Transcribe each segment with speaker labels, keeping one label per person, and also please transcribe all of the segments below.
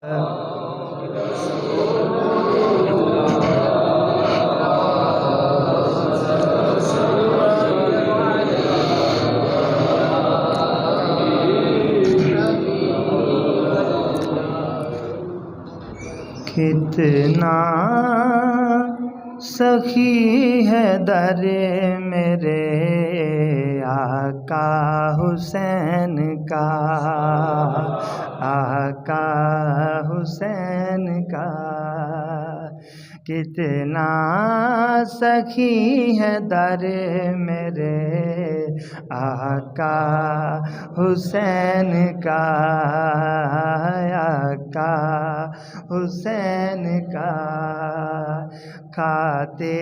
Speaker 1: कितना सखी है दरे मेरे आका हुसैन का, आका हुसैन का। कितना सखी है दरे मेरे आका हुसैन का, आका हुसैन का। खाते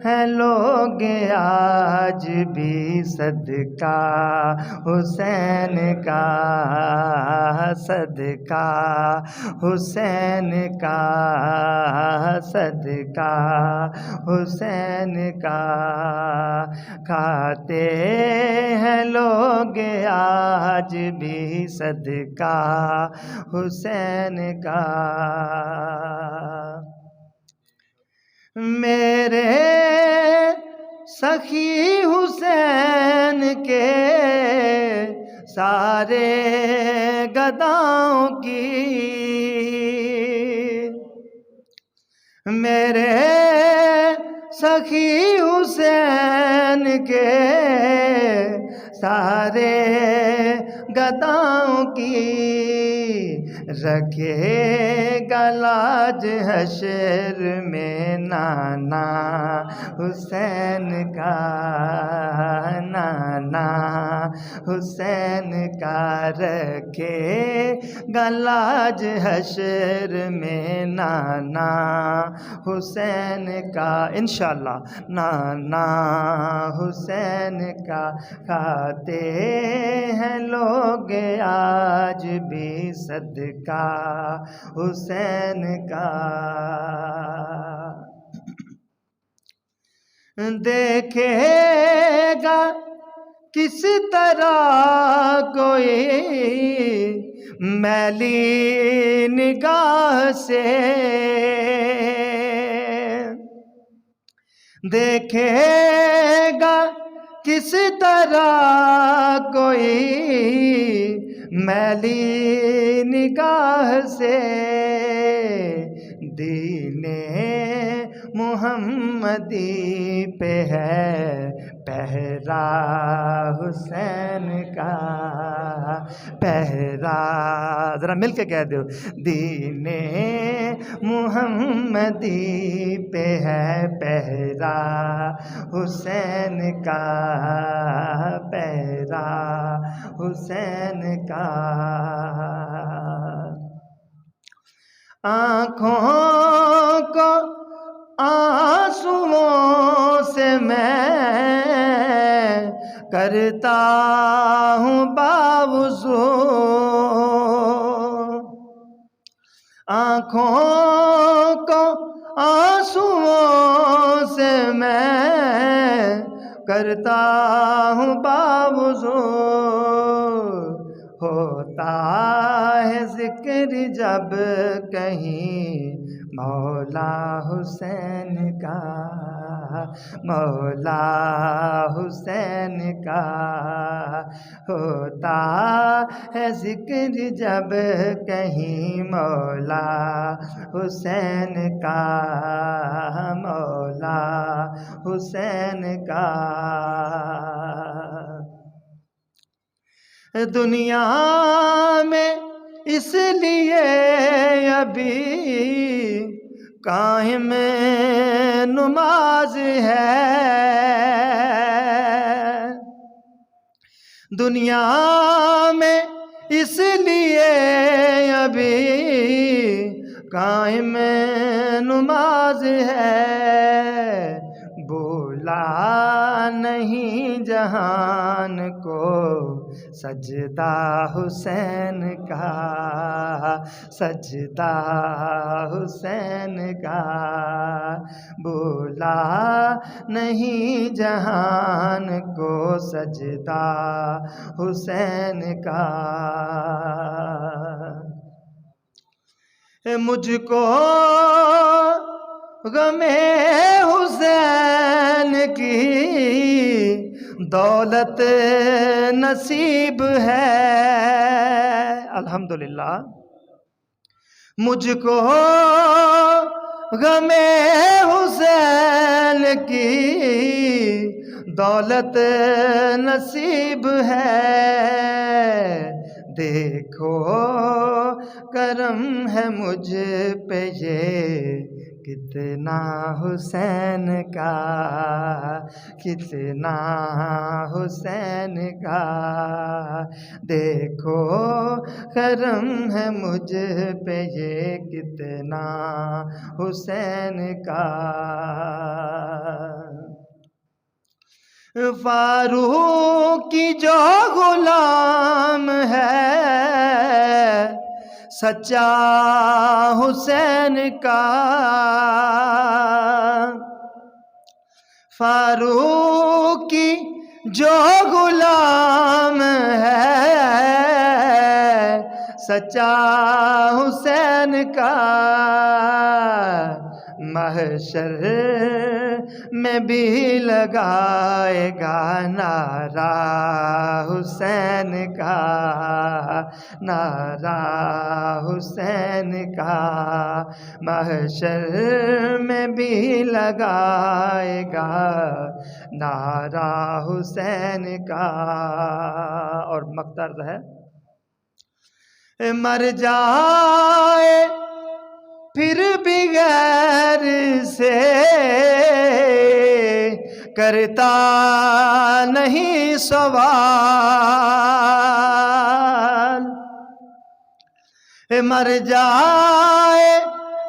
Speaker 1: हैं लोग आज भी सदका हुसैन का, सदका हुसैन का, सदका हुसैन का। खाते हैं लोग आज भी सदका हुसैन का। मेरे सखी हुसैन के सारे गदाओं की, मेरे सखी हुसैन के सारे गदाओं की रखेगा लाज हशर में नाना हुसैन का, नाना हुसैन का। रखेगा लाज हशर में नाना हुसैन का, इंशाअल्लाह नाना हुसैन का। खाते हैं लोग आज भी सदका हुसैन का। देखेगा किस तरह कोई मैली निगाह से, देखेगा किस तरह कोई मैली निगाह से। दीने मुहम्मदी पे है पहरा हुसैन का, पहरा। जरा मिल के कह दो, दीने मुहम्मदी पे है पहरा हुसैन का, पहरा हुसैन का। आँखों को आंसुओं से मैं करता हूँ बावज़ू, आँखों को आंसुओं से मैं करता हूँ बावज़ू। होता है जिक्र जब कहीं मौला हुसैन का, मौला हुसैन का। होता है जिक्र जब कहीं मौला हुसैन का, मौला हुसैन का। दुनिया में इसलिए अभी कायम नमाज है, दुनिया में इसलिए अभी कायम नमाज है। बोला नहीं जहान को सजदा हुसैन का, सजदा हुसैन का। बोला नहीं जहान को सजदा हुसैन का। मुझको गमे हुसैन की दौलत नसीब है। अल्हम्दुलिल्लाह। मुझको गमे हुसैन की दौलत नसीब है। देखो करम है मुझ पे ये कितना हुसैन का, कितना हुसैन का। देखो करम है मुझ पे ये कितना हुसैन का। फारूक की जो गुलाम है सच्चा हुसैन का। फारूक की जो गुलाम है सच्चा हुसैन का। महशर में भी लगाएगा नारा हुसैन का, नारा हुसैन का। महशर में भी लगाएगा नारा हुसैन का। और मकतर्द है, मर जाए फिर भी गैर से करता नहीं सवाल। मर जाए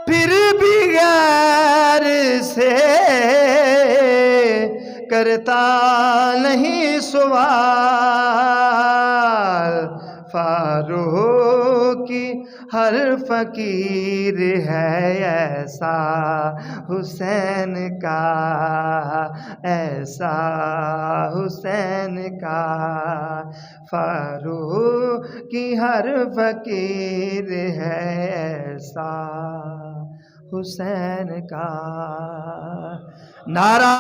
Speaker 1: फिर भी गैर से करता नहीं सवाल। फारूक की हर फकीर है ऐसा हुसैन का, ऐसा हुसैन का। फारूक की हर फकीर है ऐसा हुसैन का। नारा